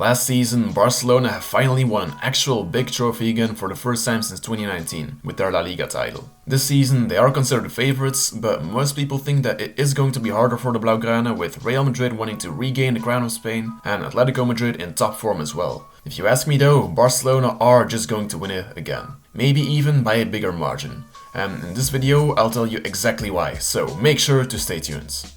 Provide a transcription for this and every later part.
Last season, Barcelona have finally won an actual big trophy again for the first time since 2019 with their La Liga title. This season they are considered favorites, but most people think that it is going to be harder for the Blaugrana, with Real Madrid wanting to regain the crown of Spain and Atlético Madrid in top form as well. If you ask me though, Barcelona are just going to win it again. Maybe even by a bigger margin. And in this video I'll tell you exactly why, so make sure to stay tuned.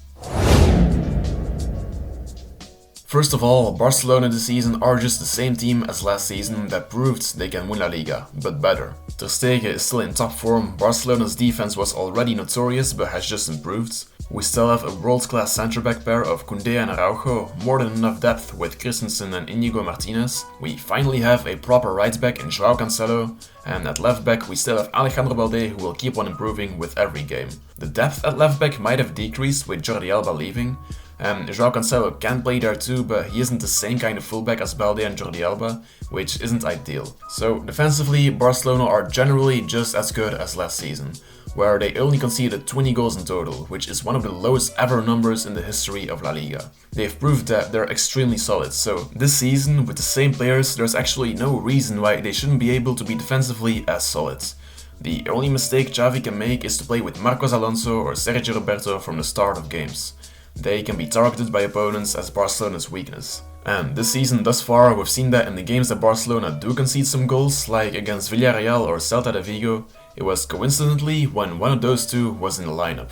First of all, Barcelona this season are just the same team as last season that proved they can win La Liga, but better. Ter Stegen is still in top form, Barcelona's defense was already notorious but has just improved. We still have a world-class centre-back pair of Koundé and Araujo, more than enough depth with Christensen and Inigo Martinez. We finally have a proper right-back in Joao Cancelo, and at left-back we still have Alejandro Balde, who will keep on improving with every game. The depth at left-back might have decreased with Jordi Alba leaving. Joao Cancelo can play there too, but he isn't the same kind of fullback as Balde and Jordi Alba, which isn't ideal. So defensively, Barcelona are generally just as good as last season, where they only conceded 20 goals in total, which is one of the lowest ever numbers in the history of La Liga. They've proved that they're extremely solid, so this season, with the same players, there's actually no reason why they shouldn't be able to be defensively as solid. The only mistake Xavi can make is to play with Marcos Alonso or Sergio Roberto from the start of games. They can be targeted by opponents as Barcelona's weakness. And this season thus far we've seen that in the games that Barcelona do concede some goals, like against Villarreal or Celta de Vigo, it was coincidentally when one of those two was in the lineup.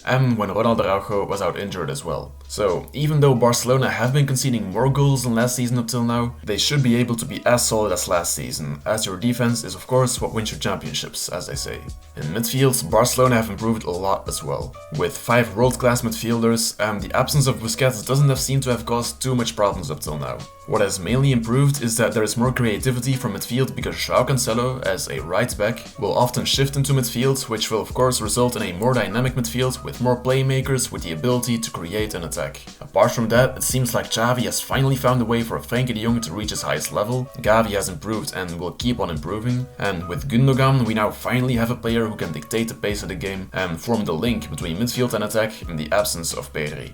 And when Ronald Araujo was out injured as well. So even though Barcelona have been conceding more goals than last season up till now, they should be able to be as solid as last season, as your defense is of course what wins your championships, as they say. In midfield, Barcelona have improved a lot as well. With 5 world-class midfielders, the absence of Busquets doesn't seem to have caused too much problems up till now. What has mainly improved is that there is more creativity from midfield because Joao Cancelo, as a right back, will often shift into midfield, which will of course result in a more dynamic midfield with more playmakers with the ability to create an attack. Apart from that, it seems like Xavi has finally found a way for Frenkie de Jong to reach his highest level, Gavi has improved and will keep on improving, and with Gundogan we now finally have a player who can dictate the pace of the game and form the link between midfield and attack in the absence of Pedri.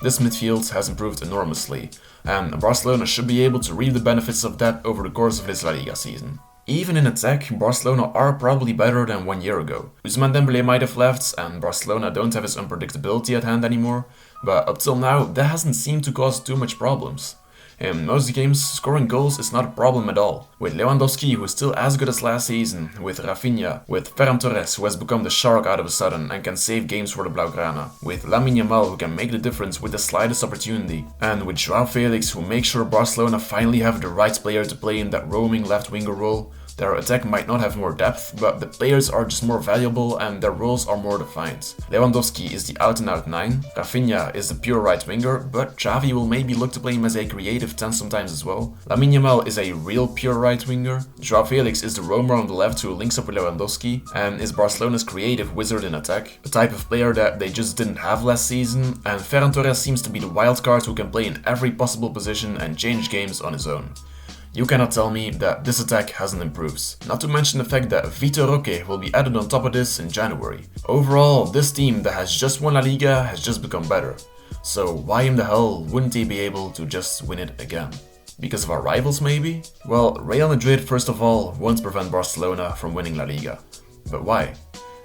This midfield has improved enormously, and Barcelona should be able to reap the benefits of that over the course of this La Liga season. Even in attack, Barcelona are probably better than 1 year ago. Ousmane Dembélé might have left, and Barcelona don't have his unpredictability at hand anymore, but up till now that hasn't seemed to cause too much problems. In most games, scoring goals is not a problem at all. With Lewandowski, who is still as good as last season, with Rafinha, with Ferran Torres, who has become the shark out of a sudden and can save games for the Blaugrana, with Lamine Yamal, who can make the difference with the slightest opportunity, and with Joao Felix, who makes sure Barcelona finally have the right player to play in that roaming left winger role. Their attack might not have more depth, but the players are just more valuable and their roles are more defined. Lewandowski is the out-and-out 9, Rafinha is the pure right winger, but Xavi will maybe look to play him as a creative 10 sometimes as well. Lamine Yamal is a real pure right winger, Joao Felix is the roamer on the left who links up with Lewandowski, and is Barcelona's creative wizard in attack, a type of player that they just didn't have last season, and Ferran Torres seems to be the wild card who can play in every possible position and change games on his own. You cannot tell me that this attack hasn't improved. Not to mention the fact that Vitor Roque will be added on top of this in January. Overall, this team that has just won La Liga has just become better. So why in the hell wouldn't they be able to just win it again? Because of our rivals maybe? Well, Real Madrid first of all won't prevent Barcelona from winning La Liga. But why?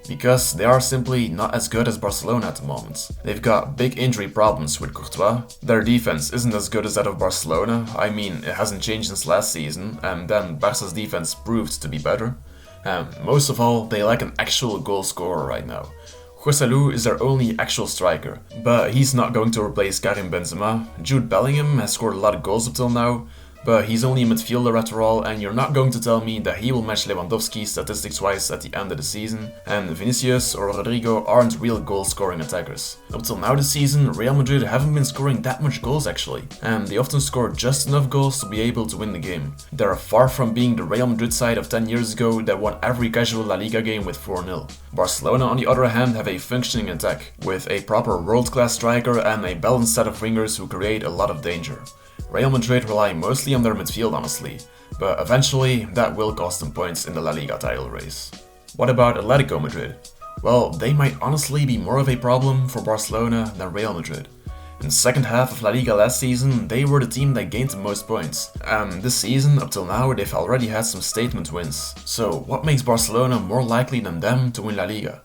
Because they are simply not as good as Barcelona at the moment. They've got big injury problems with Courtois, their defense isn't as good as that of Barcelona, I mean it hasn't changed since last season, and then Barca's defense proved to be better. And most of all, they lack an actual goal scorer right now. Joselu is their only actual striker, but he's not going to replace Karim Benzema. Jude Bellingham has scored a lot of goals up till now, but he's only a midfielder after all, and you're not going to tell me that he will match Lewandowski statistics-wise at the end of the season, and Vinicius or Rodrigo aren't real goal-scoring attackers. Up till now this season, Real Madrid haven't been scoring that much goals actually, and they often score just enough goals to be able to win the game. They're far from being the Real Madrid side of 10 years ago that won every casual La Liga game with 4-0. Barcelona on the other hand have a functioning attack, with a proper world-class striker and a balanced set of wingers who create a lot of danger. Real Madrid rely mostly on their midfield honestly, but eventually that will cost them points in the La Liga title race. What about Atlético Madrid? Well, they might honestly be more of a problem for Barcelona than Real Madrid. In the second half of La Liga last season, they were the team that gained the most points. And this season, up till now, they've already had some statement wins. So what makes Barcelona more likely than them to win La Liga?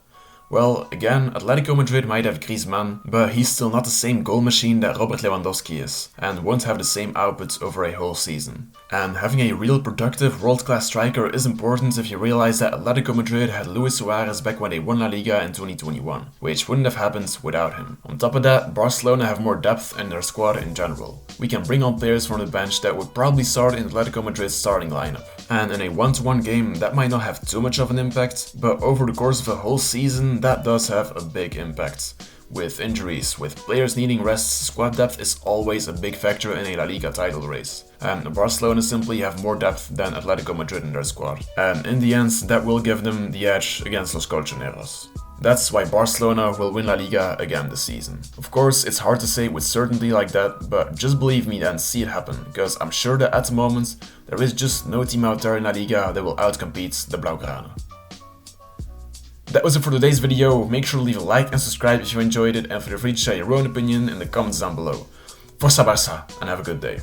Well, again, Atlético Madrid might have Griezmann, but he's still not the same goal machine that Robert Lewandowski is, and won't have the same output over a whole season. And having a real productive world-class striker is important if you realize that Atlético Madrid had Luis Suarez back when they won La Liga in 2021, which wouldn't have happened without him. On top of that, Barcelona have more depth in their squad in general. We can bring on players from the bench that would probably start in Atlético Madrid's starting lineup. And in a 1-to-1 game, that might not have too much of an impact, but over the course of a whole season, that does have a big impact. With injuries, with players needing rest, squad depth is always a big factor in a La Liga title race. And Barcelona simply have more depth than Atlético Madrid in their squad. And in the end, that will give them the edge against Los Colchoneros. That's why Barcelona will win La Liga again this season. Of course, it's hard to say with certainty like that, but just believe me and see it happen, because I'm sure that at the moment, there is just no team out there in La Liga that will outcompete the Blaugrana. That was it for today's video. Make sure to leave a like and subscribe if you enjoyed it, and feel free to share your own opinion in the comments down below. Força Barça, and have a good day.